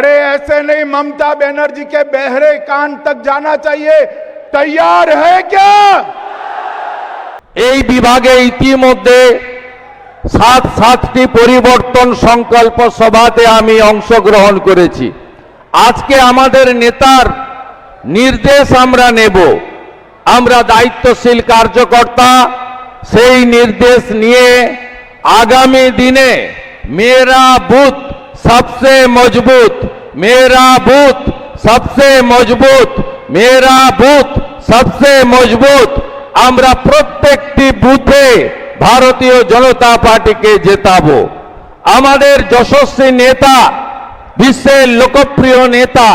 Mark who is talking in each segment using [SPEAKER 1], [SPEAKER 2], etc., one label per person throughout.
[SPEAKER 1] अरे ऐसे नहीं, ममता बनर्जी के बहरे कान तक जाना चाहिए। तैयार है क्या?
[SPEAKER 2] এই বিভাগে ইতিমধ্যে 7টি পরিবর্তন সংকল্প সভাতে আমি অংশগ্রহণ করেছি। আজকে আমাদের নেতার নির্দেশ আমরা নেব। আমরা দায়িত্বশীল কার্যকর্তা, সেই নির্দেশ নিয়ে আগামী দিনে মেরা বুথ सबसे मजबूत, मेरा बूथ सबसे मजबूत, मेरा बूथ सबसे मजबूत আমরা প্রত্যেকটি বুথে ভারতীয় জনতা পার্টিকে জেতাবো। আমাদের যশস্বী নেতা, বিশ্বের লোকপ্রিয় নেতা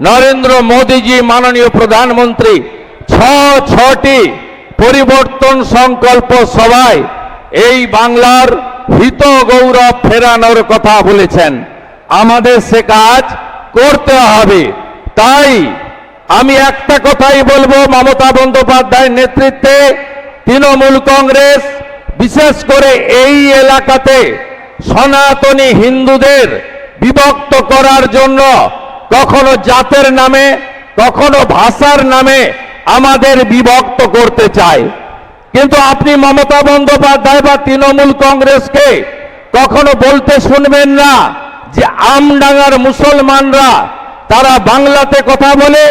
[SPEAKER 2] নরেন্দ্র মোদীজি মাননীয় প্রধানমন্ত্রী 6টি পরিবর্তন সংকল্প সভায় এই বাংলার হিত গৌরব ফেরানোর কথা বলেছেন। আমাদের সে কাজ করতে হবে। তাই আমি একটা কথাই বলবো, মমতা বন্দ্যোপাধ্যায়ের নেতৃত্বে তৃণমূল কংগ্রেস বিশেষ করে এই এলাকাতে সনাতনী হিন্দুদের বিভক্ত করার জন্য কখনো জাতের নামে, কখনো ভাষার নামে আমাদের বিভক্ত করতে চায়। কিন্তু আপনি মমতা বন্দ্যোপাধ্যায় বা তৃণমূল কংগ্রেসকে কখনো বলতে শুনবেন না যে আমডাঙ্গার মুসলমানরা তারা বাংলাতে কথা বলে,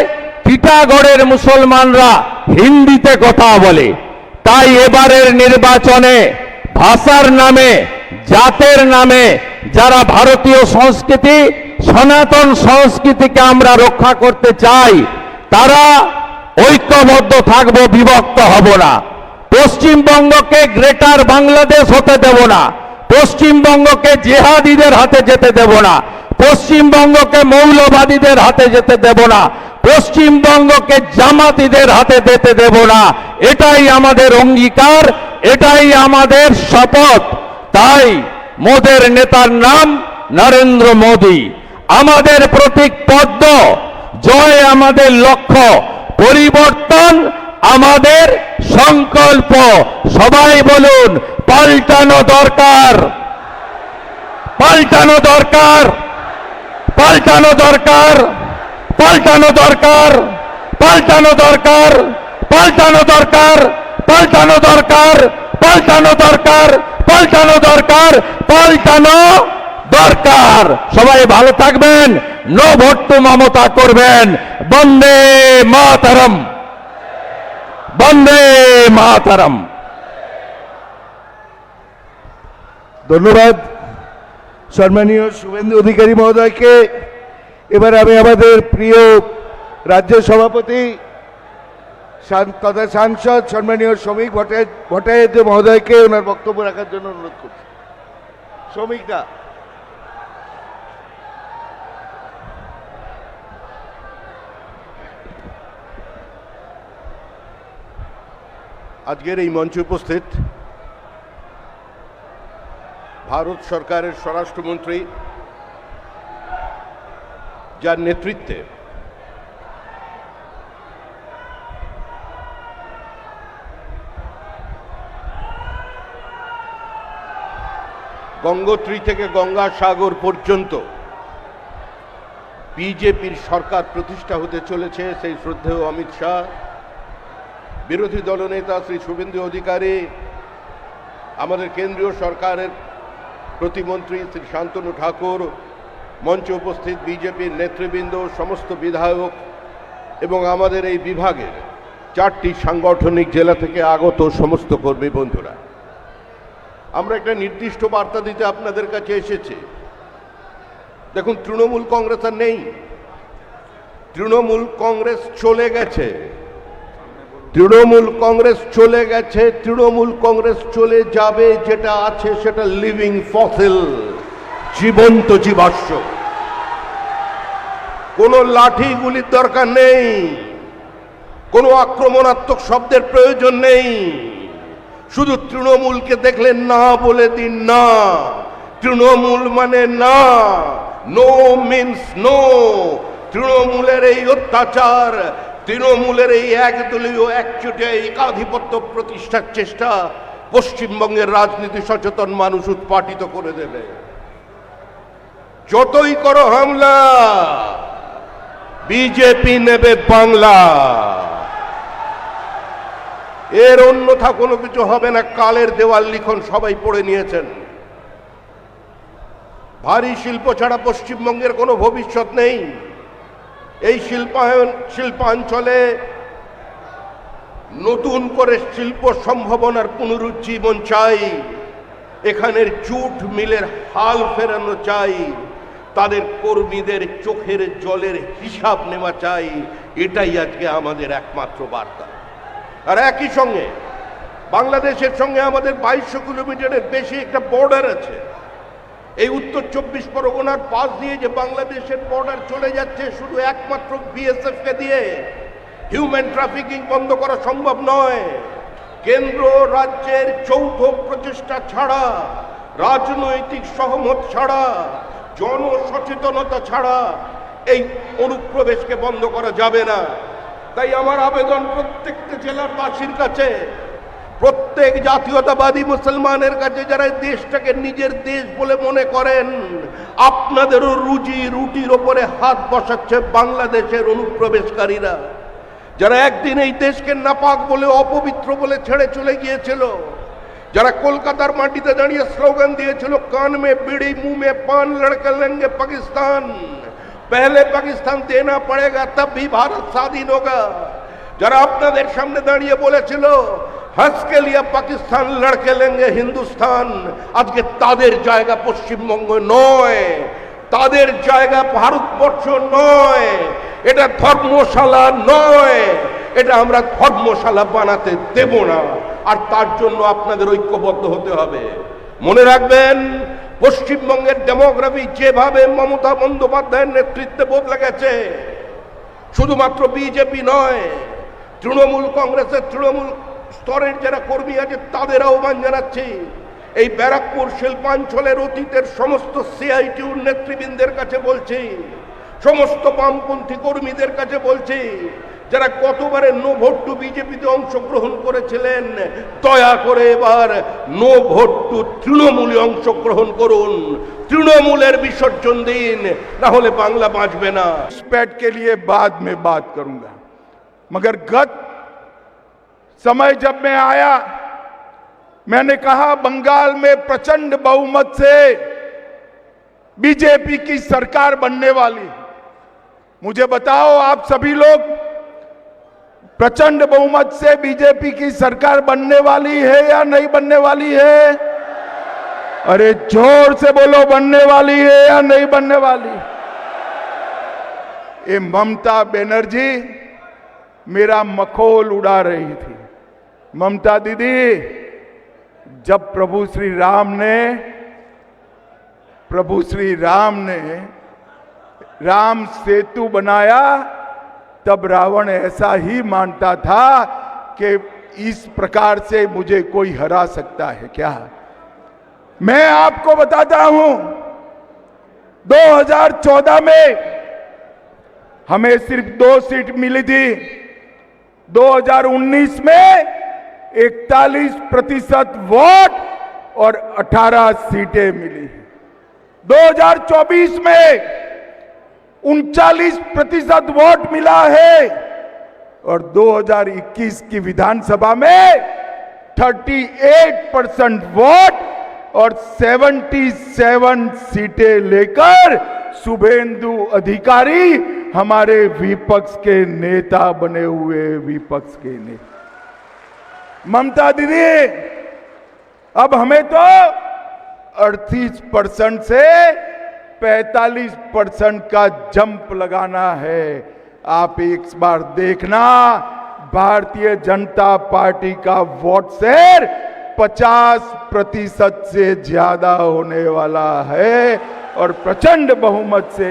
[SPEAKER 2] টিটাগড়ের মুসলমানরা হিন্দিতে কথা বলে। তাই এবারের নির্বাচনে ভাষার নামে, জাতের নামে যারা ভারতীয় সংস্কৃতি, সনাতন সংস্কৃতিকে আমরা রক্ষা করতে চাই, তারা ঐক্যবদ্ধ থাকবো, বিভক্ত হব না। পশ্চিমবঙ্গকে গ্রেটার বাংলাদেশ হতে দেব না, পশ্চিমবঙ্গকে জেহাদিদের হাতে যেতে দেব না, পশ্চিমবঙ্গকে মৌলবাদীদের হাতে যেতে দেব না, পশ্চিমবঙ্গকে জামাতিদের হাতে যেতে দেব না। এটাই আমাদের অঙ্গীকার, এটাই আমাদের শপথ। তাই মোদের নেতার নাম নরেন্দ্র মোদী, আমাদের প্রতীক পদ্ম, জয় আমাদের লক্ষ্য, পরিবর্তন আমাদের সংকল্প। সবাই বলুন, পাল্টানো দরকার, পাল্টানো দরকার, পাল্টানো দরকার, পাল্টানো দরকার, পাল্টানো দরকার, পাল্টানো দরকার, পাল্টানো দরকার, পাল্টানো দরকার, পাল্টানো দরকার, পাল্টানো দরকার। সবাই ভালো থাকবেন, নো ভোট টু মমতা করবেন। বন্দে মাতরম, বন্দে মাতরম।
[SPEAKER 3] ধন্যবাদ সম্মানীয় শুভেন্দু অধিকারী মহোদয়কে। এবার আমি আমাদের প্রিয় রাজ্য সভাপতি তথা সাংসদ সম্মানীয় শ্রমিক ভট্টাচার্য মহোদয়কে ওনার বক্তব্য রাখার জন্য অনুরোধ করছি। শ্রমিকরা
[SPEAKER 4] আজকের এই মঞ্চে উপস্থিত ভারত সরকারের স্বরাষ্ট্রমন্ত্রী, যার নেতৃত্বে গঙ্গোত্রী থেকে গঙ্গাসাগর পর্যন্ত বিজেপির সরকার প্রতিষ্ঠা হতে চলেছে, সেই শ্রদ্ধেয় অমিত শাহ, বিরোধী দলনেতা শ্রী শুভেন্দু অধিকারী, আমাদের কেন্দ্রীয় সরকারের প্রতিমন্ত্রী শ্রী শান্তনু ঠাকুর, মঞ্চে উপস্থিত বিজেপির নেতৃবৃন্দ, সমস্ত বিধায়ক এবং আমাদের এই বিভাগের 4টি সাংগঠনিক জেলা থেকে আগত সমস্ত কর্মী বন্ধুরা, আমরা একটা নির্দিষ্ট বার্তা দিতে আপনাদের কাছে এসেছি। দেখুন, তৃণমূল কংগ্রেস আর নেই, তৃণমূল কংগ্রেস চলে গেছে, তৃণমূল কংগ্রেস চলে গেছে, তৃণমূল কংগ্রেস চলে যাবে। যেটা আছে সেটা লিভিং ফসিল, জীবন্ত জীবাশ্ম। কোনো লাঠি গুলির দরকার নেই, কোনো আক্রমণাত্মক শব্দের প্রয়োজন নেই। শুধু তৃণমূলকে দেখলে না বলে দিন না। তৃণমূল মানে না, নো মিন্স নো। তৃণমূলের এই অত্যাচার, তৃণমূলের এই একদলীয় একচোটে একাধিপত্য প্রতিষ্ঠার চেষ্টা পশ্চিমবঙ্গের রাজনীতি সচেতন মানুষ উৎপাটিত করে দেবে। যতই করো হামলা, বিজেপি নেবে বাংলা। এর অন্যথা কোনো কিছু হবে না। কালের দেওয়াল লিখন সবাই পড়ে নিয়েছেন। ভারী শিল্প ছাড়া পশ্চিমবঙ্গের কোনো ভবিষ্যৎ নেই। এই শিল্পাঞ্চলে নতুন করে শিল্প সম্ভাবনার পুনরুজ্জীবন চাই। এখানের জুট মিলের হাল ফেরানো চাই। তাদের কর্মীদের চোখের জলের হিসাব নেওয়া চাই। এটাই আজকে আমাদের একমাত্র বার্তা। আর একই সঙ্গে বাংলাদেশের সঙ্গে আমাদের 2200 কিলোমিটারের বেশি একটা বর্ডার আছে। এই উত্তর 24 পরগনার পাশ দিয়ে যে বাংলাদেশের বর্ডার চলে যাচ্ছে, শুধু একমাত্র বিএসএফ কে দিয়ে হিউম্যান ট্রাফিকিং বন্ধ করা সম্ভব নয়। কেন্দ্র রাজ্যের যৌথ প্রচেষ্টা ছাড়া, রাজনৈতিক সহমত ছাড়া, জনসচেতনতা ছাড়া এই অনুপ্রবেশকে বন্ধ করা যাবে না। তাই আমার আবেদন প্রত্যেকটা জেলার বাসীর কাছে, প্রত্যেক জাতীয়তাবাদী মুসলমানের কাছে, যারা দেশটাকে নিজের দেশ বলে মনে করেন, আপনাদেরও রুজি রুটির ওপরে হাত বসাচ্ছে বাংলাদেশের অনুপ্রবেশকারীরা, যারা একদিন এই দেশকে নাপাক বলে, অপবিত্র বলে ছেড়ে চলে গিয়েছিল, যারা কলকাতার মাটিতে দাঁড়িয়ে স্লোগান দিয়েছিল, কান মে বিড়ি মুंह में पान लड़के लेंगे पाकिस्तान, पहले पाकिस्तान देना पड़ेगा तब भी भारत स्वाधीन होगा, যারা আপনাদের সামনে দাঁড়িয়ে বলেছিল হজ কে লিয়ে পাকিস্তান লড়কে লেঙ্গে হিন্দুস্তান, আজকে তাদের জায়গা পশ্চিমবঙ্গ নয়, তাদের জায়গা ভারতবর্ষ নয়, এটা ধর্মশালা নয়, এটা আমরা ধর্মশালা বানাতে দেব না। আর তার জন্য আপনাদের ঐক্যবদ্ধ হতে হবে। মনে রাখবেন, পশ্চিমবঙ্গের ডেমোগ্রাফি যেভাবে মমতা বন্দ্যোপাধ্যায়ের নেতৃত্বে বদলে গেছে, শুধুমাত্র বিজেপি নয়, তৃণমূল কংগ্রেসের তৃণমূল স্তরের যারা কর্মী আছে তাদের আহ্বান জানাচ্ছি, এই ব্যারাকপুর শিল্পাঞ্চলের অতীতের সমস্ত সিআইটিউর নেতৃবৃন্দের কাছে বলছি, সমস্ত বামপন্থী কর্মীদের কাছে বলছি, যারা গতবারে নো ভোট টু বিজেপিতে অংশগ্রহণ করেছিলেন, দয়া করে এবার নো ভোট টু তৃণমূলে অংশগ্রহণ করুন। তৃণমূলের বিসর্জন দিন, না হলে বাংলা বাঁচবে না।
[SPEAKER 1] घुसपैठ के लिए बाद में बात करूंगा, मगर गत समय जब मैं आया, मैंने कहा बंगाल में प्रचंड बहुमत से बीजेपी की सरकार बनने वाली। मुझे बताओ आप सभी लोग, प्रचंड बहुमत से बीजेपी की सरकार बनने वाली है या नहीं बनने वाली है? अरे जोर से बोलो, बनने वाली है या नहीं बनने वाली? ये ममता बनर्जी मेरा मखौल उड़ा रही थी। ममता दीदी, जब प्रभु श्री राम ने राम सेतु बनाया, तब रावण ऐसा ही मानता था कि इस प्रकार से मुझे कोई हरा सकता है क्या? मैं आपको बताता हूं, 2014 में हमें सिर्फ 2 सीट मिली थी, 2019 में 41% वोट और 18 सीटें मिली। 2024 में 39% वोट मिला है और 2021 की विधानसभा में 38% वोट और 77 सीटें लेकर शुभेंदु अधिकारी हमारे विपक्ष के नेता बने हुए विपक्ष के नेता। ममता दीदी, अब हमें तो 38% से 45% का जंप लगाना है। आप एक बार देखना, भारतीय जनता पार्टी का वोट शेयर 50% से ज्यादा होने वाला है और प्रचंड बहुमत से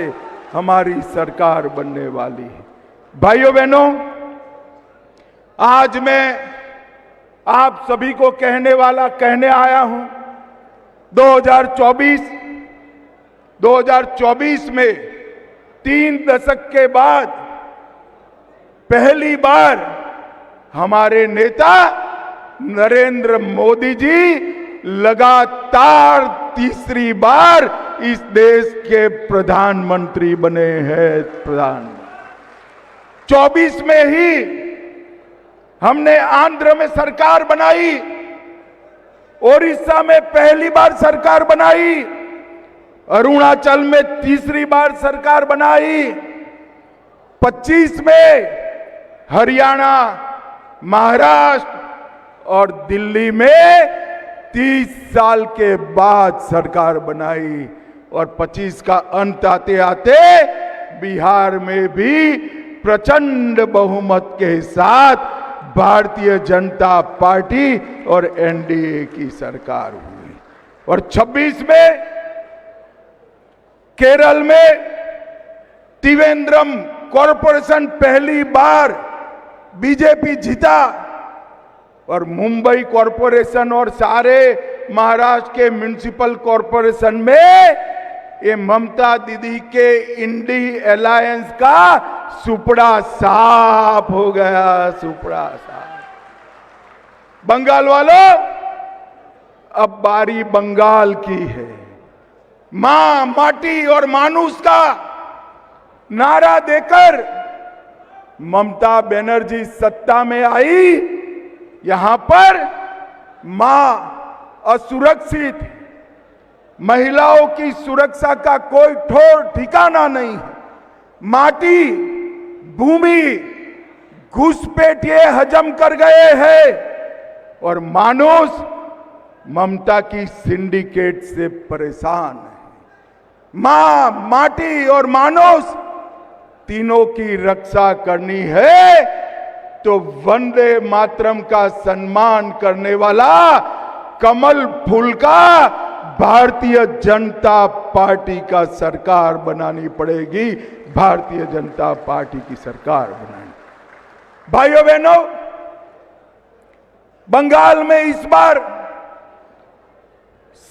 [SPEAKER 1] हमारी सरकार बनने वाली है। भाइयों बहनों, आज मैं आप सभी को कहने आया हूं, 2024 में 3 दशक के बाद पहली बार हमारे नेता नरेंद्र मोदी जी लगातार तीसरी बार इस देश के प्रधानमंत्री बने हैं। प्रधानमंत्री 24 में ही हमने आंध्र में सरकार बनाई, ओडिशा में पहली बार सरकार बनाई, अरुणाचल में तीसरी बार सरकार बनाई, 25 में हरियाणा, महाराष्ट्र और दिल्ली में 30 साल के बाद सरकार बनाई और 25 का अंत आते आते बिहार में भी प्रचंड बहुमत के साथ भारतीय जनता पार्टी और एनडीए की सरकार हुई और 26 में केरल में त्रिवेंद्रम कॉरपोरेशन पहली बार बीजेपी जीता और मुंबई कॉरपोरेशन और सारे महाराष्ट्र के म्युनिसिपल कॉरपोरेशन में ये ममता दीदी के इंडी अलायंस का सुपड़ा साफ हो गया, सुपड़ा साफ। बंगाल वालों, अब बारी बंगाल की है। मां, माटी और मानुष का नारा देकर ममता बनर्जी सत्ता में आई। यहां पर मां असुरक्षित, महिलाओं की सुरक्षा का कोई ठोर ठिकाना नहीं। माटी, भूमि घुसपैठिए हजम कर गए हैं और मानुष ममता की सिंडिकेट से परेशान है। मां, माटी और मानुष तीनों की रक्षा करनी है तो वंदे मातरम का सम्मान करने वाला कमल फूल का भारतीय जनता पार्टी का सरकार बनानी पड़ेगी। भारतीय जनता पार्टी की सरकार बनानी। भाइयों बहनों, बंगाल में इस बार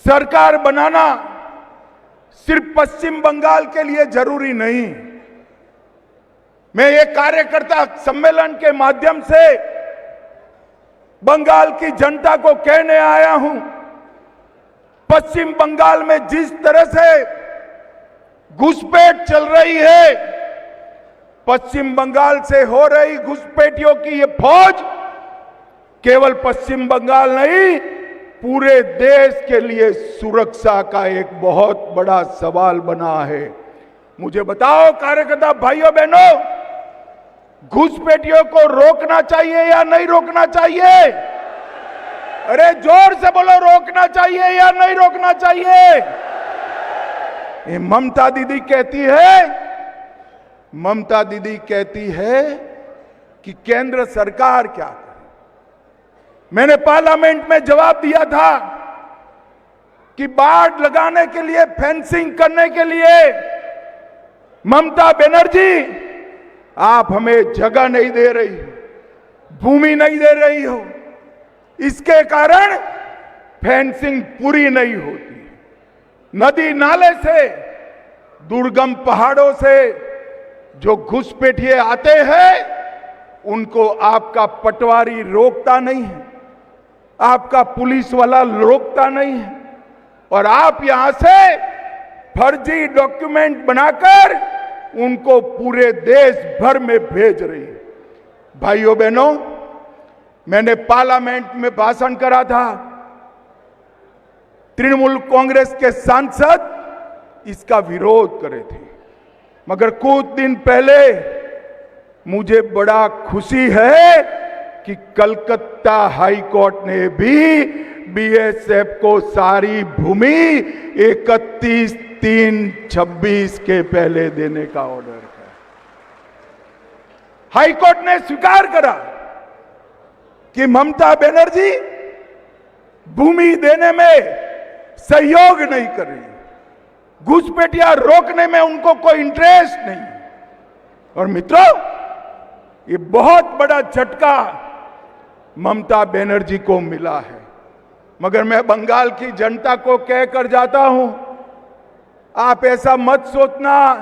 [SPEAKER 1] सरकार बनाना सिर्फ पश्चिम बंगाल के लिए जरूरी नहीं। मैं एक कार्यकर्ता सम्मेलन के माध्यम से बंगाल की जनता को कहने आया हूं, पश्चिम बंगाल में जिस तरह से घुसपैठ चल रही है, पश्चिम बंगाल से हो रही घुसपैठियों की ये फौज केवल पश्चिम बंगाल नहीं, पूरे देश के लिए सुरक्षा का एक बहुत बड़ा सवाल बना है। मुझे बताओ कार्यकर्ता भाइयों बहनों, घुसपैठियों को रोकना चाहिए या नहीं रोकना चाहिए? अरे जोर से बोलो, रोकना चाहिए या नहीं रोकना चाहिए? ये ममता दीदी कहती है कि केंद्र सरकार क्या करे। मैंने पार्लियामेंट में जवाब दिया था कि बाढ़ लगाने के लिए, फेंसिंग करने के लिए ममता बनर्जी आप हमें जगह नहीं दे रही हो, भूमि नहीं दे रही हो, इसके कारण फेंसिंग पूरी नहीं होती। नदी नाले से, दुर्गम पहाड़ों से जो घुसपैठिए आते हैं उनको आपका पटवारी रोकता नहीं है, आपका पुलिस वाला रोकता नहीं है और आप यहां से फर्जी डॉक्यूमेंट बनाकर उनको पूरे देश भर में भेज रही है। भाइयों बहनों, मैंने पार्लियामेंट में भाषण करा था, तृणमूल कांग्रेस के सांसद इसका विरोध करे थे, मगर कुछ दिन पहले मुझे बड़ा खुशी है कि कलकत्ता हाई कोर्ट ने भी बीएसएफ को सारी भूमि 31/3/26 के पहले देने का ऑर्डर किया। हाई कोर्ट ने स्वीकार करा कि ममता बनर्जी भूमि देने में सहयोग नहीं कर रही, घुसपैठिया रोकने में उनको कोई इंटरेस्ट नहीं। और मित्रों, ये बहुत बड़ा झटका ममता बनर्जी को मिला है, मगर मैं बंगाल की जनता को कहकर जाता हूं, आप ऐसा मत सोचना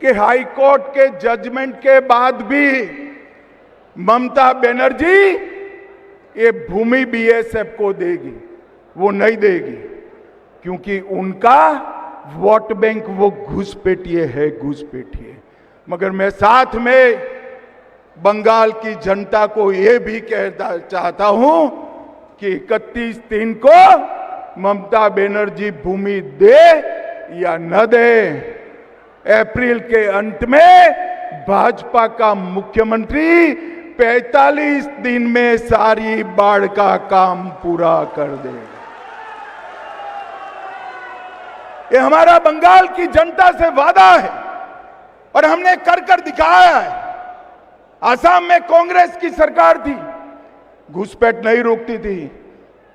[SPEAKER 1] कि हाई कोर्ट के जजमेंट के बाद भी ममता बनर्जी ये भूमि बीएसएफ को देगी। वो नहीं देगी, क्योंकि उनका वोट बैंक वो घुसपैठिए है, घुसपैठिए। मगर मैं साथ में बंगाल की जनता को ये भी कहना चाहता हूं कि 31/3 को ममता बनर्जी भूमि दे या न दे, अप्रैल के अंत में भाजपा का मुख्यमंत्री 45 दिन में सारी बाढ़ का काम पूरा कर दे। ये हमारा बंगाल की जनता से वादा है और हमने कर कर दिखाया है। आसाम में कांग्रेस की सरकार थी, घुसपैठ नहीं रोकती थी।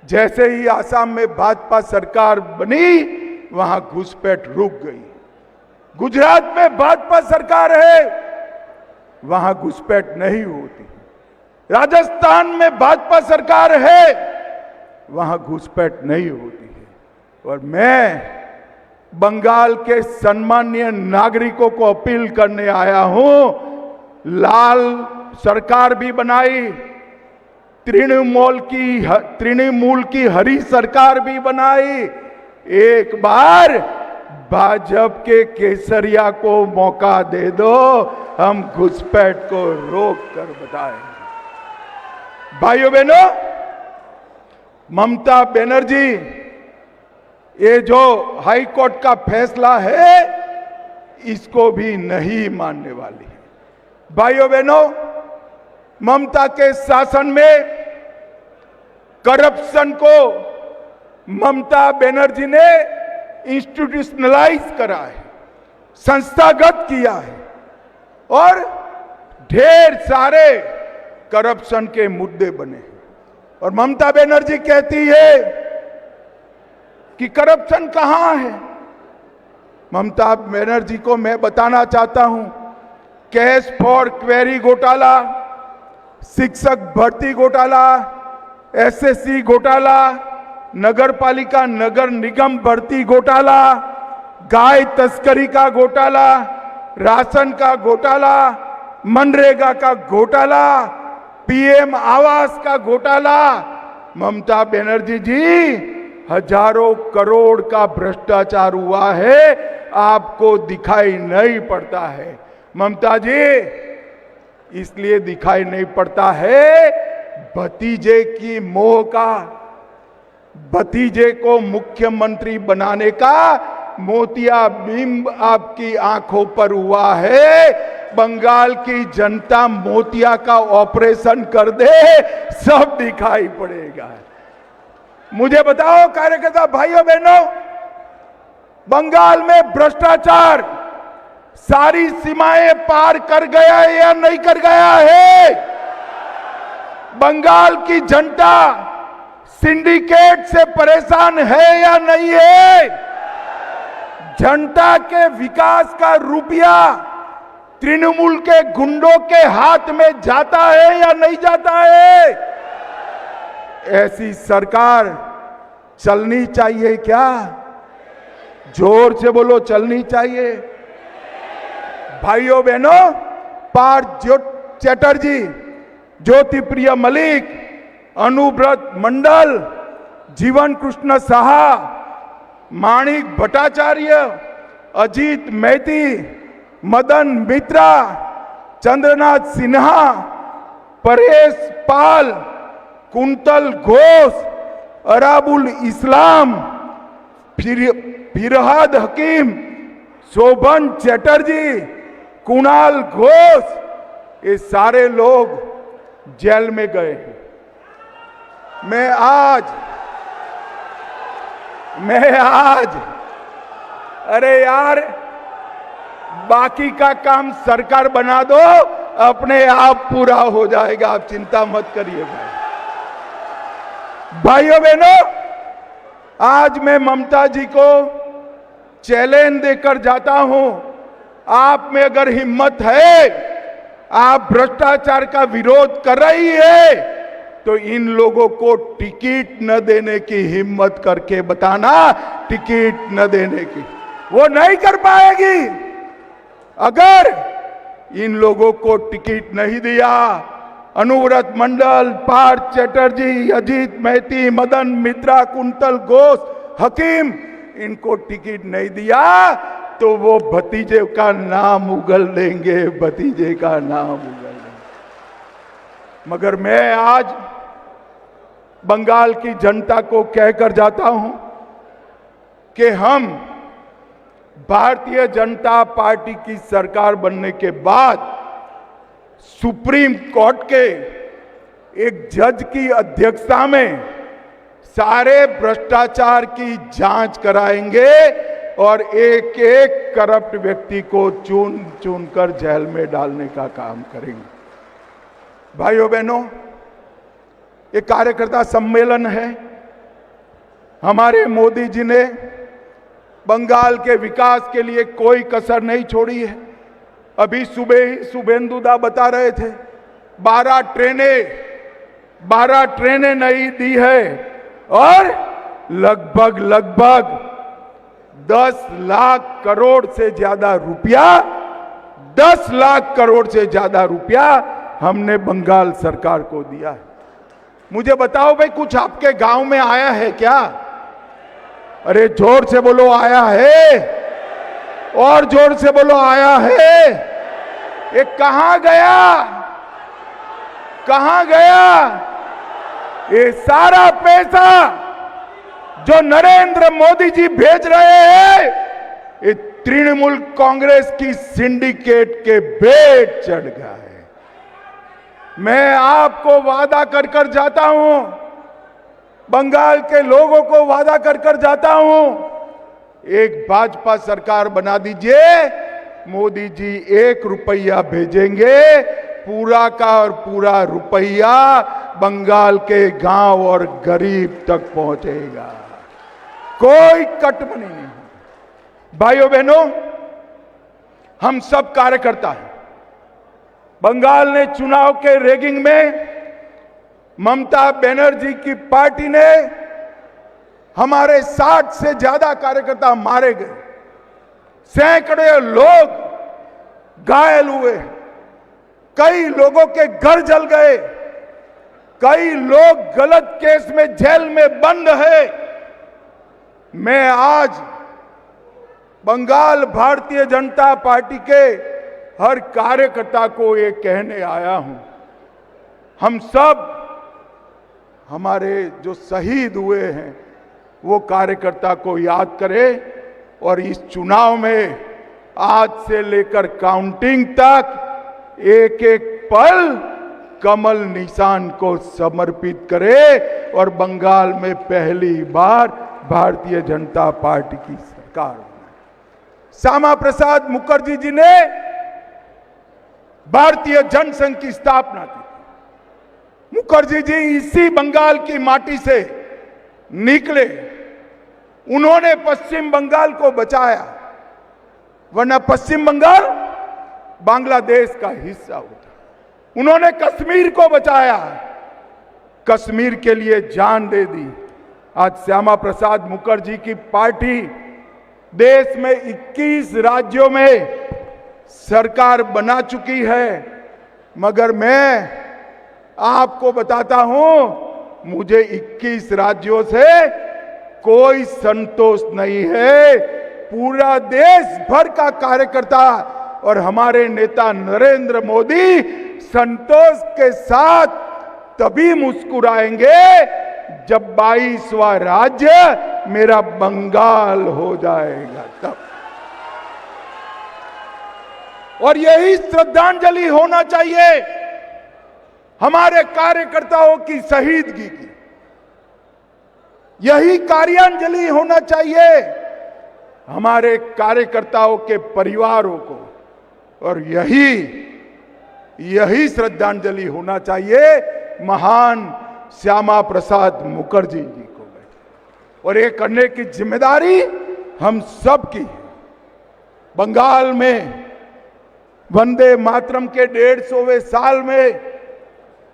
[SPEAKER 1] जैसे ही आसाम में भाजपा सरकार बनी, वहां घुसपैठ रुक गई। गुजरात में भाजपा सरकार है, वहां घुसपैठ नहीं होती। राजस्थान में भाजपा सरकार है, वहां घुसपैठ नहीं होती है। और मैं बंगाल के सम्मानीय नागरिकों को अपील करने आया हूं, लाल सरकार भी बनाई, तृणमूल की हरी सरकार भी बनाई। एक बार भाजपा के केसरिया को मौका दे दो, हम घुसपैठ को रोक कर बताएंगे। भाइयों बहनों, ममता बनर्जी ये जो हाई कोर्ट का फैसला है, इसको भी नहीं मानने वाली है। भाइयों बहनों, ममता के शासन में करप्शन को ममता बनर्जी ने इंस्टीट्यूशनलाइज करा है, संस्थागत किया है और ढेर सारे करप्शन के मुद्दे बने हैं। और ममता बनर्जी कहती है कि करप्शन कहां है। ममता बनर्जी को मैं बताना चाहता हूं, कैश फॉर क्वेरी घोटाला, शिक्षक भर्ती घोटाला, एसएससी घोटाला, नगर पालिका नगर निगम भर्ती घोटाला, गाय तस्करी का घोटाला, राशन का घोटाला, मनरेगा का घोटाला, पीएम आवास का घोटाला। ममता बनर्जी जी, हजारों करोड़ का भ्रष्टाचार हुआ है, आपको दिखाई नहीं पड़ता है। ममता जी, इसलिए दिखाई नहीं पड़ता है, भतीजे की मोह का, भतीजे को मुख्यमंत्री बनाने का मोतियाबिंब आपकी आंखों पर हुआ है। बंगाल की जनता मोतिया का ऑपरेशन कर दे, सब दिखाई पड़ेगा। मुझे बताओ कार्यकर्ता भाइयों बहनों, बंगाल में भ्रष्टाचार सारी सीमाएं पार कर गया है या नहीं कर गया है? बंगाल की जनता सिंडिकेट से परेशान है या नहीं है? जनता के विकास का रुपया तृणमूल के गुंडों के हाथ में जाता है या नहीं जाता है? ऐसी सरकार चलनी चाहिए क्या? जोर से बोलो, चलनी चाहिए। भाइयों बहनों, पार्थ चैटर्जी, ज्योति प्रिया मलिक, अनुव्रत मंडल, जीवन कृष्ण साहा, माणिक भट्टाचार्य, अजीत मैती, मदन मित्रा, चंद्रनाथ सिन्हा, परेश पाल, कुंतल घोष, अराबुल इस्लाम, फिरहाद हकीम, शोभन चैटर्जी, कुणाल घोष, ये सारे लोग जेल में गए हैं। मैं आज अरे यार, बाकी का काम सरकार बना दो, अपने आप पूरा हो जाएगा, आप चिंता मत करिए भाई। भाइयों बहनों, आज मैं ममता जी को चैलेंज देकर जाता हूं, आप में अगर हिम्मत है, आप भ्रष्टाचार का विरोध कर रही है, तो इन लोगों को टिकट न देने की हिम्मत करके बताना, टिकट न देने की। वो नहीं कर पाएगी। अगर इन लोगों को टिकट नहीं दिया, अनुव्रत मंडल, पार्थ चैटर्जी, अजीत मैती, मदन मित्रा, कुंतल घोष, हकीम, इनको टिकट नहीं दिया तो वो भतीजे का नाम उगल देंगे, भतीजे का नाम उगल देंगे। मगर मैं आज बंगाल की जनता को कहकर जाता हूं कि हम भारतीय जनता पार्टी की सरकार बनने के बाद सुप्रीम कोर्ट के एक जज की अध्यक्षता में सारे भ्रष्टाचार की जांच कराएंगे और एक एक करप्ट व्यक्ति को चुन चुन कर जेल में डालने का काम करेंगे। भाइयों बहनों, ये कार्यकर्ता सम्मेलन है। हमारे मोदी जी ने बंगाल के विकास के लिए कोई कसर नहीं छोड़ी है। अभी सुबह ही शुभेंदुदा बता रहे थे 12 ट्रेनें नहीं दी है और लगभग 10 लाख करोड़ से ज्यादा रुपया 10 लाख करोड़ से ज्यादा रुपया हमने बंगाल सरकार को दिया है। मुझे बताओ भाई, कुछ आपके गांव में आया है क्या? अरे जोर से बोलो, आया है? और जोर से बोलो, आया है? ये कहां गया? कहां गया ये सारा पैसा जो नरेंद्र मोदी जी भेज रहे हैं? ये तृणमूल कांग्रेस की सिंडिकेट के भेंट चढ़ गया है। मैं आपको वादा कर कर जाता हूं, बंगाल के लोगों को वादा कर कर जाता हूं, एक भाजपा सरकार बना दीजिए, मोदी जी 1 रुपया भेजेंगे, पूरा का और पूरा रुपया बंगाल के गांव और गरीब तक पहुंचेगा। कोई कटमनी नहीं। भाइयों बहनों, हम सब कार्यकर्ता हैं। बंगाल ने चुनाव के रेगिंग में ममता बनर्जी की पार्टी ने हमारे 60 से ज्यादा कार्यकर्ता मारे गए, सैकड़ों लोग घायल हुए, कई लोगों के घर जल गए, कई लोग गलत केस में जेल में बंद है। मैं आज बंगाल भारतीय जनता पार्टी के हर कार्यकर्ता को ये कहने आया हूं, हम सब हमारे जो शहीद हुए हैं वो कार्यकर्ता को याद करें और इस चुनाव में आज से लेकर काउंटिंग तक एक एक पल कमल निशान को समर्पित करें और बंगाल में पहली बार भारतीय जनता पार्टी की सरकार बनाए। श्यामा प्रसाद मुखर्जी जी ने भारतीय जनसंघ की स्थापना की। मुखर्जी जी इसी बंगाल की माटी से निकले, उन्होंने पश्चिम बंगाल को बचाया, वरना पश्चिम बंगाल बांग्लादेश का हिस्सा होता। उन्होंने कश्मीर को बचाया, कश्मीर के लिए जान दे दी। आज श्यामा प्रसाद मुखर्जी की पार्टी देश में 21 राज्यों में सरकार बना चुकी है, मगर मैं आपको बताता हूं, मुझे 21 राज्यों से कोई संतोष नहीं है। पूरा देश भर का कार्यकर्ता और हमारे नेता नरेंद्र मोदी संतोष के साथ तभी मुस्कुराएंगे जब 22वां राज्य मेरा बंगाल हो जाएगा तब। और यही श्रद्धांजलि होना चाहिए हमारे कार्यकर्ताओं की शहीदगी की, यही कार्यांजलि होना चाहिए हमारे कार्यकर्ताओं के परिवारों को, और यही श्रद्धांजलि होना चाहिए महान श्यामा प्रसाद मुखर्जी जी को। और ये करने की जिम्मेदारी हम सब की है। बंगाल में वंदे मातरम के 150वें साल में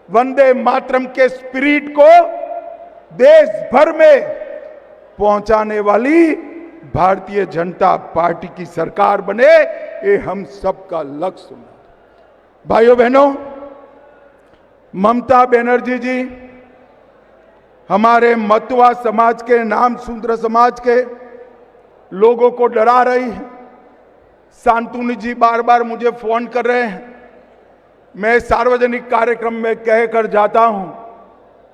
[SPEAKER 1] वंदे मातरम के स्पिरिट को देश भर में पहुंचाने वाली भारतीय जनता पार्टी की सरकार बने, ये हम सबका लक्ष्य होना। भाइयों बहनों, ममता बनर्जी जी हमारे मतुआ समाज के, नाम शूद्र समाज के लोगों को डरा रही है। शांतनु जी बार बार मुझे फोन कर रहे हैं। मैं सार्वजनिक कार्यक्रम में कहकर जाता हूं,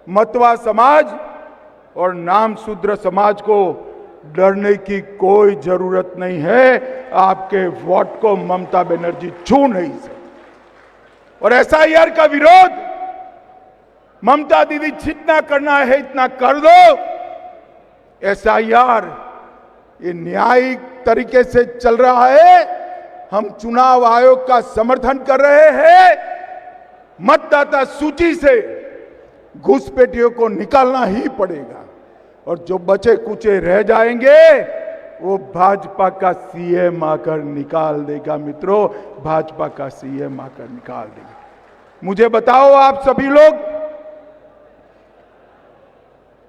[SPEAKER 1] मतवा समाज और नाम शूद्र समाज को डरने की कोई जरूरत नहीं है। आपके वोट को ममता बनर्जी छू नहीं सकती। और एसआईआर का विरोध, ममता दीदी जितना करना है इतना कर दो। एसआईआर ये न्यायिक तरीके से चल रहा है। हम चुनाव आयोग का समर्थन कर रहे हैं। मतदाता सूची से घुसपैठियों को निकालना ही पड़ेगा और जो बचे कुचे रह जाएंगे वो भाजपा का सीएम आकर निकाल देगा। मित्रों, भाजपा का सीएम आकर निकाल देगा। मुझे बताओ, आप सभी लोग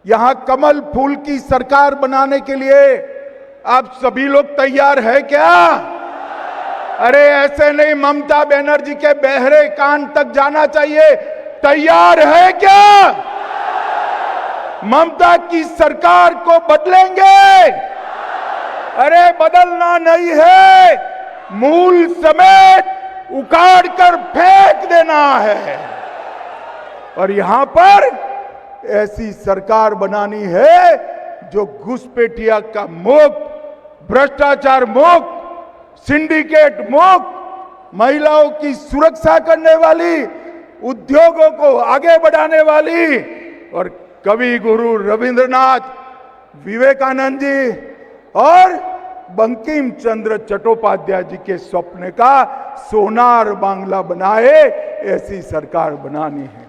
[SPEAKER 1] यहां कमल फूल की सरकार बनाने के लिए आप सभी लोग तैयार है क्या? अरे ऐसे नहीं, ममता बनर्जी के बहरे कान तक जाना चाहिए। तैयार है क्या? ममता की सरकार को बदलेंगे? अरे बदलना नहीं है, मूल समेत उखाड़ कर फेंक देना है। और यहां पर ऐसी सरकार बनानी है जो घुसपैठिया का मुक्त, भ्रष्टाचार मुक्त, सिंडिकेट मुक्त, महिलाओं की सुरक्षा करने वाली, उद्योगों को आगे बढ़ाने वाली और कवि गुरु रविंद्रनाथ, विवेकानंद जी और बंकिम चंद्र चट्टोपाध्याय जी के स्वप्न का सोनार बांग्ला बनाए, ऐसी सरकार बनानी है।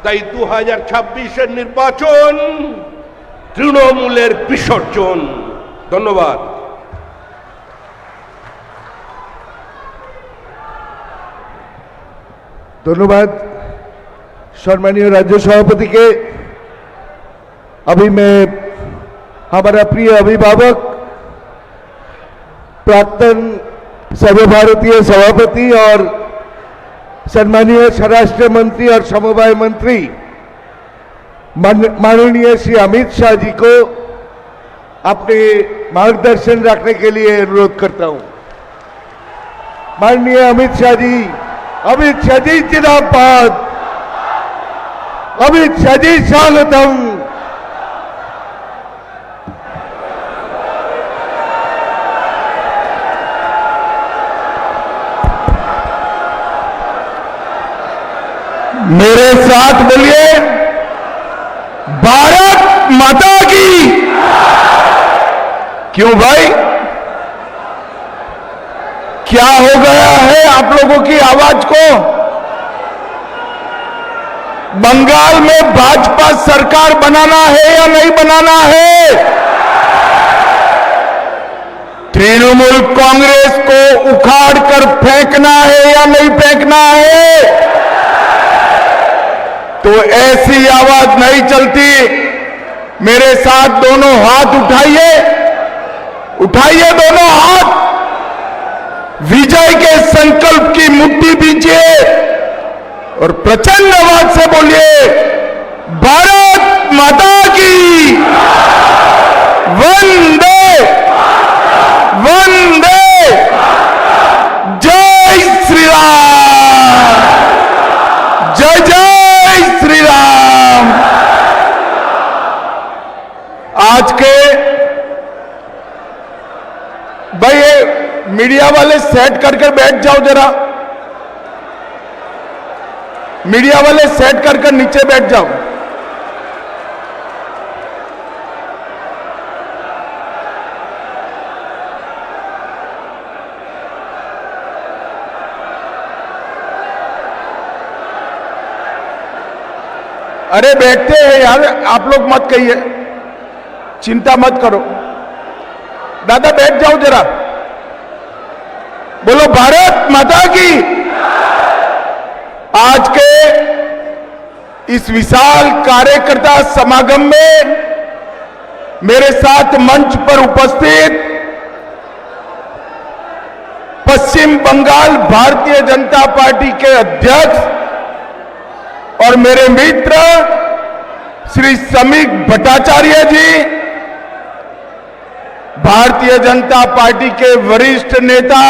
[SPEAKER 4] তাই 2026-এর নির্বাচন তৃণমূলের বিসর্জন। ধন্যবাদ।
[SPEAKER 3] धन्यवाद सम्मानीय राज्य सभापति के। अभी मैं हमारा प्रिय अभिभावक प्राक्तन सर्वभारतीय सभापति और सम्मानीय स्वराष्ट्र मंत्री और समवाय मंत्री माननीय श्री अमित शाह जी को अपने मार्गदर्शन रखने के लिए अनुरोध करता हूं। माननीय अमित शाह जी जिंदाबाद, अमित शाह जी स्वागतम।
[SPEAKER 2] मेरे साथ बोलिए, भारत माता की। क्यों भाई, क्या हो गया है आप लोगों की आवाज को? बंगाल में भाजपा सरकार बनाना है या नहीं बनाना है? तृणमूल कांग्रेस को उखाड़ कर फेंकना है या नहीं फेंकना है? तो ऐसी आवाज नहीं चलती। मेरे साथ दोनों हाथ उठाइए, उठाइए दोनों हाथ, विजय के संकल्प की मुट्ठी बीजिए और प्रचंड आवाज से बोलिए, भारत माता की। वंदे वंदे, जय श्री राम, जय जय श्री राम। आज के भाई मीडिया वाले सेट कर बैठ जाओ जरा, मीडिया वाले सेट कर नीचे बैठ जाओ। अरे बैठते हैं यार, आप लोग मत कहिए, चिंता मत करो। दादा बैठ जाओ जरा, बोलो भारत माता की। आज के इस विशाल कार्यकर्ता समागम में मेरे साथ मंच पर उपस्थित पश्चिम बंगाल भारतीय जनता पार्टी के अध्यक्ष और मेरे मित्र श्री समीक भट्टाचार्य जी, भारतीय जनता पार्टी के वरिष्ठ नेता,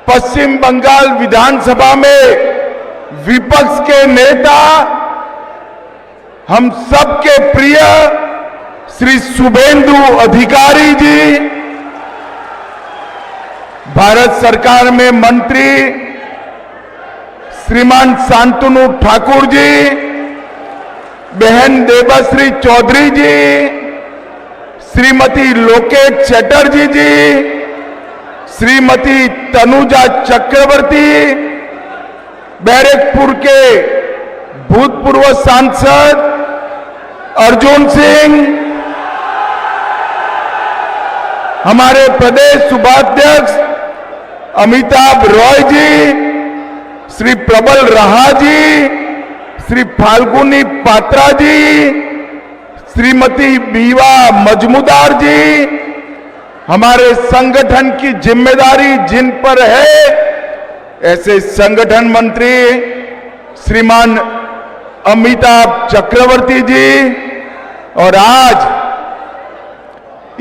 [SPEAKER 2] पश्चिम बंगाल विधानसभा में विपक्ष के नेता, हम सबके प्रिय श्री शुभेंदु अधिकारी जी, भारत सरकार में मंत्री श्रीमान शांतनु ठाकुर जी, बहन देवश्री चौधरी जी, श्रीमती लोकेट चटर्जी जी, श्रीमती तनुजा चक्रवर्ती, बैरकपुर के भूतपूर्व सांसद अर्जुन सिंह, हमारे प्रदेश उपाध्यक्ष अमिताभ रॉय जी, श्री प्रबल रहा जी, श्री फाल्गुनी पात्रा जी, श्रीमती बीवा मजमुदार जी, हमारे संगठन की जिम्मेदारी जिन पर है ऐसे संगठन मंत्री श्रीमान अमिताभ चक्रवर्ती जी, और आज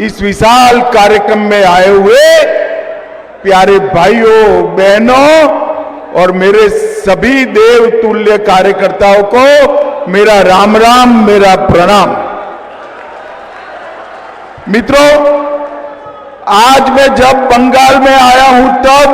[SPEAKER 2] इस विशाल कार्यक्रम में आए हुए प्यारे भाइयों बहनों और मेरे सभी देव तुल्य कार्यकर्ताओं को मेरा राम राम, मेरा प्रणाम। मित्रों, आज मैं जब बंगाल में आया हूं तब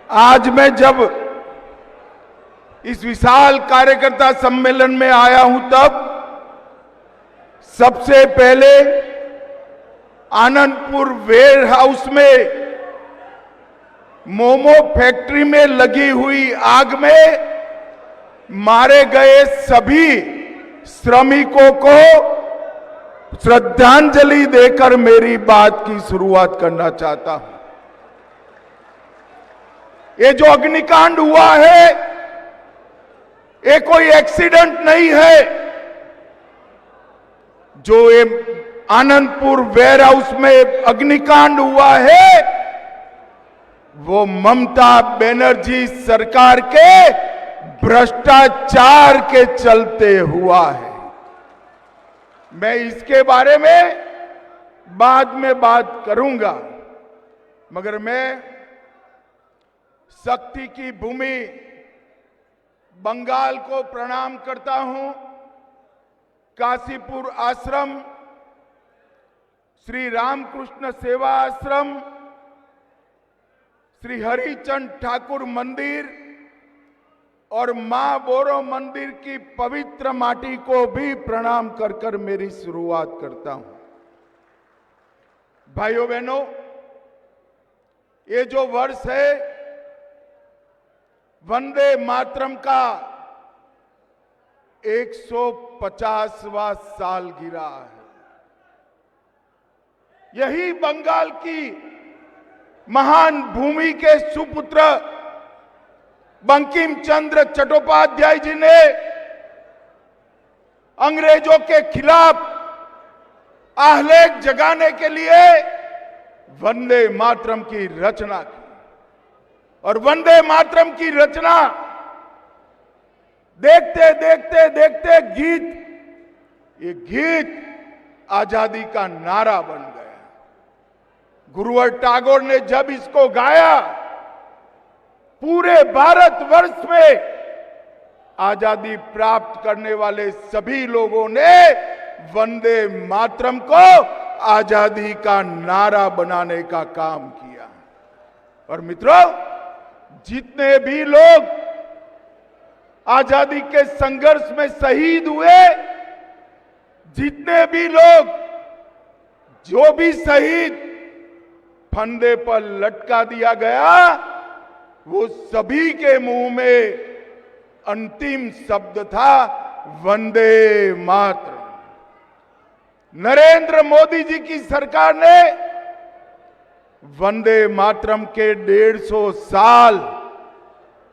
[SPEAKER 1] आज मैं जब इस विशाल कार्यकर्ता सम्मेलन में आया हूं तब सबसे पहले आनंदपुर वेयर हाउस में मोमो फैक्ट्री में लगी हुई आग में मारे गए सभी श्रमिकों को श्रद्धांजलि देकर मेरी बात की शुरुआत करना चाहता हूं। ये जो अग्निकांड हुआ है ये कोई एक्सीडेंट नहीं है। जो ये आनंदपुर वेयर हाउस में अग्निकांड हुआ है वो ममता बनर्जी सरकार के भ्रष्टाचार के चलते हुआ है। मैं इसके बारे में बाद में बात करूंगा, मगर मैं शक्ति की भूमि बंगाल को प्रणाम करता हूं। काशीपुर आश्रम, श्री रामकृष्ण सेवा आश्रम, श्री हरिचंद ठाकुर मंदिर और मां बोरो मंदिर की पवित्र माटी को भी प्रणाम कर कर मेरी शुरुआत करता हूं। भाइयों बहनों, ये जो वर्ष है वंदे मातरम का 150वां साल गिरा है। यही बंगाल की महान भूमि के सुपुत्र बंकिम चंद्र चट्टोपाध्याय जी ने अंग्रेजों के खिलाफ आहलेख जगाने के लिए वंदे मातरम की रचना की। और वंदे मातरम की रचना देखते देखते देखते ये गीत आजादी का नारा बन गया। गुरुवर टैगोर ने जब इसको गाया, पूरे भारतवर्ष में आजादी प्राप्त करने वाले सभी लोगों ने वंदे मातरम को आजादी का नारा बनाने का काम किया। और मित्रों, जितने भी लोग आजादी के संघर्ष में शहीद हुए, जितने भी लोग जो भी शहीद फंदे पर लटका दिया गया, वो सभी के मुंह में अंतिम शब्द था वंदे मातरम। नरेंद्र मोदी जी की सरकार ने वंदे मातरम के 150 साल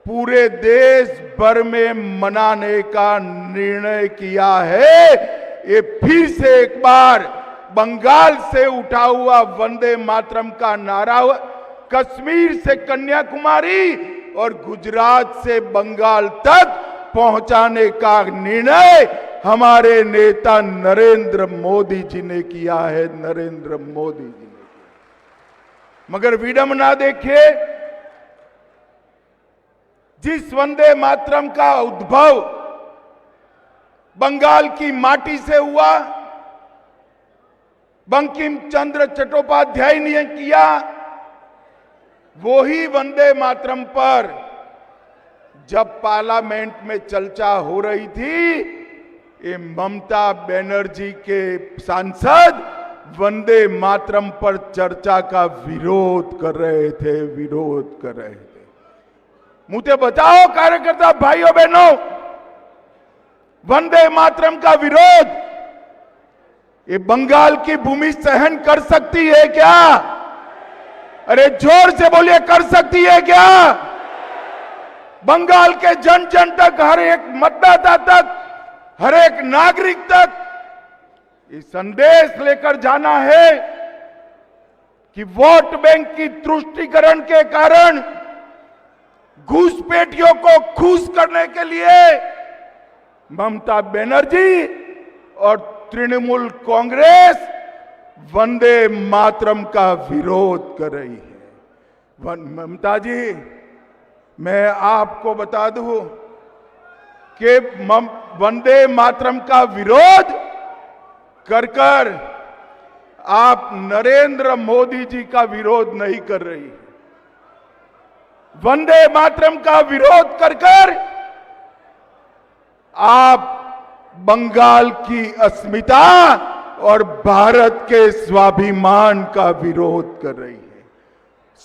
[SPEAKER 1] पूरे देश भर में मनाने का निर्णय किया है। ये फिर से एक बार बंगाल से उठा हुआ वंदे मातरम का नारा कश्मीर से कन्याकुमारी और गुजरात से बंगाल तक पहुंचाने का निर्णय हमारे नेता नरेंद्र मोदी जी ने किया है। नरेंद्र मोदी जी ने किया। मगर विडंबना देखिए, जिस वंदे मातरम का उद्भव बंगाल की माटी से हुआ, बंकिम चंद्र चट्टोपाध्याय ने किया, वो ही वंदे मातरम पर जब पार्लियामेंट में चर्चा हो रही थी, ये ममता बनर्जी के सांसद वंदे मातरम पर चर्चा का विरोध कर रहे थे। मुझे बताओ कार्यकर्ता भाइयों बहनों, वंदे मातरम का विरोध ये बंगाल की भूमि सहन कर सकती है क्या? अरे जोर से बोलिए, कर सकती है क्या? बंगाल के जन जन तक, हर एक मतदाता तक, हर एक नागरिक तक ये संदेश लेकर जाना है कि वोट बैंक की तुष्टीकरण के कारण घुसपैठियों को खुश करने के लिए ममता बनर्जी और तृणमूल कांग्रेस वंदे मातरम का विरोध कर रही है। ममता जी, मैं आपको बता दूं कि वंदे मातरम का विरोध कर कर आप नरेंद्र मोदी जी का विरोध नहीं कर रही। वंदे मातरम का विरोध कर कर आप बंगाल की अस्मिता और भारत के स्वाभिमान का विरोध कर रही है।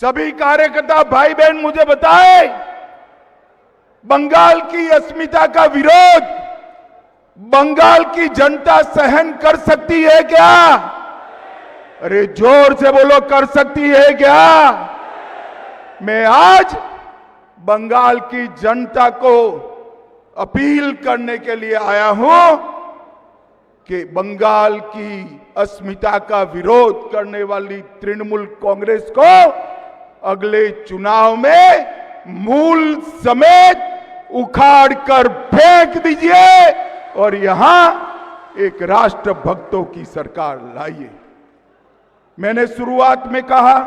[SPEAKER 1] सभी कार्यकर्ता भाई बहन मुझे बताएं, बंगाल की अस्मिता का विरोध बंगाल की जनता सहन कर सकती है क्या? अरे जोर से बोलो, कर सकती है क्या? मैं आज बंगाल की जनता को अपील करने के लिए आया हूं कि बंगाल की अस्मिता का विरोध करने वाली तृणमूल कांग्रेस को अगले चुनाव में मूल समेत उखाड़ कर फेंक दीजिए और यहां एक राष्ट्रभक्तों की सरकार लाइए। मैंने शुरुआत में कहा,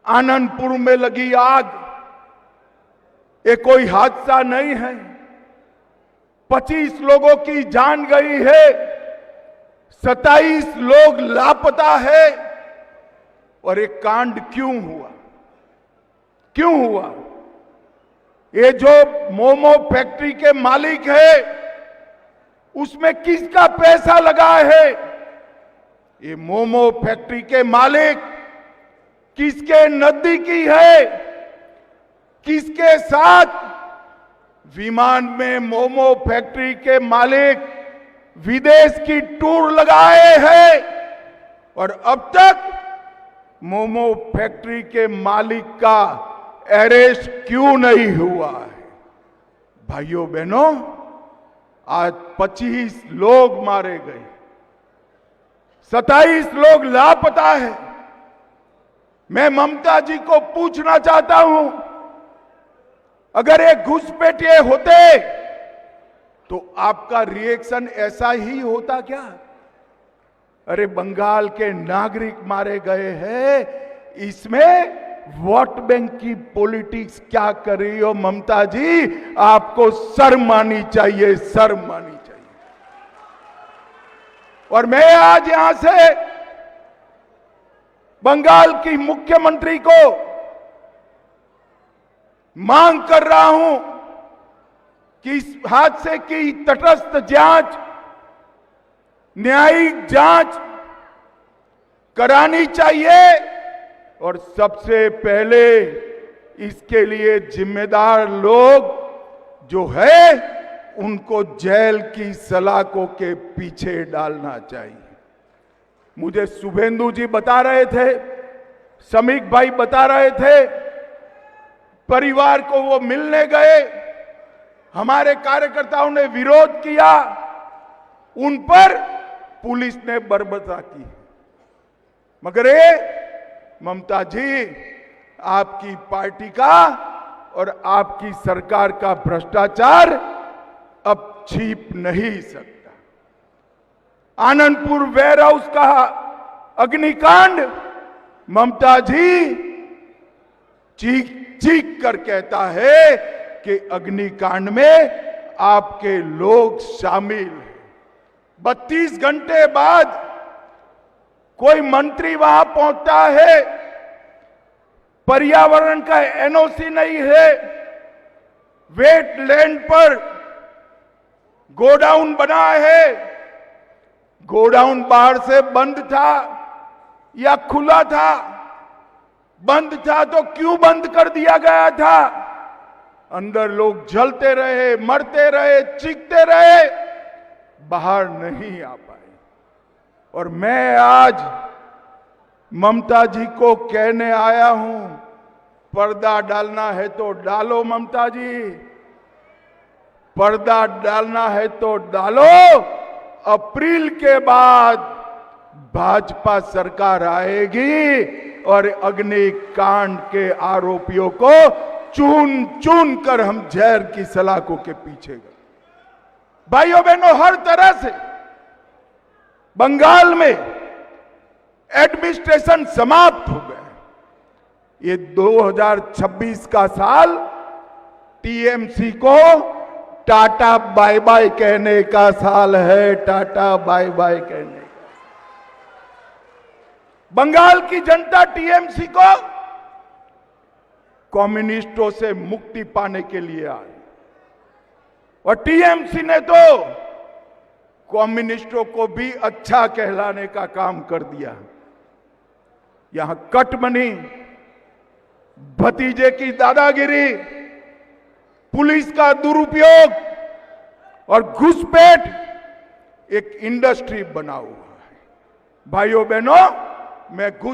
[SPEAKER 1] आनंदपुर में लगी आग ये कोई हादसा नहीं है। 25 लोगों की जान गई है, 27 लोग लापता है। और एक कांड क्यों हुआ? क्यों हुआ? ये जो मोमो फैक्ट्री के मालिक है, उसमें किसका पैसा लगा है? ये मोमो फैक्ट्री के मालिक किसके नजदीकी है? किसके साथ विमान में मोमो फैक्ट्री के मालिक विदेश की टूर लगाए हैं और अब तक मोमो फैक्ट्री के मालिक का अरेस्ट क्यों नहीं हुआ है? भाइयों बहनों, आज 25 लोग मारे गए, 27 लोग लापता है। मैं ममता जी को पूछना चाहता हूं, अगर ये घुसपैठिए होते तो आपका रिएक्शन ऐसा ही होता क्या? अरे बंगाल के नागरिक मारे गए हैं, इसमें वोट बैंक की पॉलिटिक्स क्या कर रही हो ममता जी? आपको शर्म आनी चाहिए, शर्म आनी चाहिए। और मैं आज यहां से बंगाल की मुख्यमंत्री को मांग कर रहा हूं कि इस हादसे की तटस्थ जांच, न्यायिक जांच करानी चाहिए और सबसे पहले इसके लिए जिम्मेदार लोग जो है उनको जेल की सलाखों के पीछे डालना चाहिए। मुझे शुभेंदु जी बता रहे थे, समीक भाई बता रहे थे, परिवार को वो मिलने गए, हमारे कार्यकर्ताओं ने विरोध किया, उन पर पुलिस ने बर्बरता की। मगर ये ममता जी, आपकी पार्टी का और आपकी सरकार का भ्रष्टाचार अब छिप नहीं सकता। आनंदपुर वेयर हाउस का अग्निकांड, ममता जी चीख चीख कर कहता है कि अग्निकांड में आपके लोग शामिल हैं। 32 घंटे बाद कोई मंत्री वहां पहुंचता है, पर्यावरण का एनओसी नहीं है, वेटलैंड पर गोडाउन बना है, गोडाउन बाहर से बंद था या खुला था? बंद था तो क्यों बंद कर दिया गया था? अंदर लोग जलते रहे, मरते रहे, चीखते रहे, बाहर नहीं आ पाए। और मैं आज ममता जी को कहने आया हूं, पर्दा डालना है तो डालो ममता जी, पर्दा डालना है तो डालो। अप्रैल के बाद भाजपा सरकार आएगी और अग्निकांड के आरोपियों को चुन चुन कर हम जहर की सलाखों के पीछे गए। भाइयों बहनों, हर तरह से बंगाल में एडमिनिस्ट्रेशन समाप्त हो गए। ये 2026 का साल टीएमसी को टाटा बाय बाय कहने का साल है, टाटा बाय बाय कहने का। बंगाल की जनता टीएमसी को कम्युनिस्टों से मुक्ति पाने के लिए आए। और टीएमसी ने तो कम्युनिस्टों को भी अच्छा कहलाने का काम कर दिया। यहां कटमनी, भतीजे की दादागिरी, पुलिस का दुरुपयोग और घुसपैठ एक इंडस्ट्री बना हुआ है। भाइयों बहनों, मैं घुस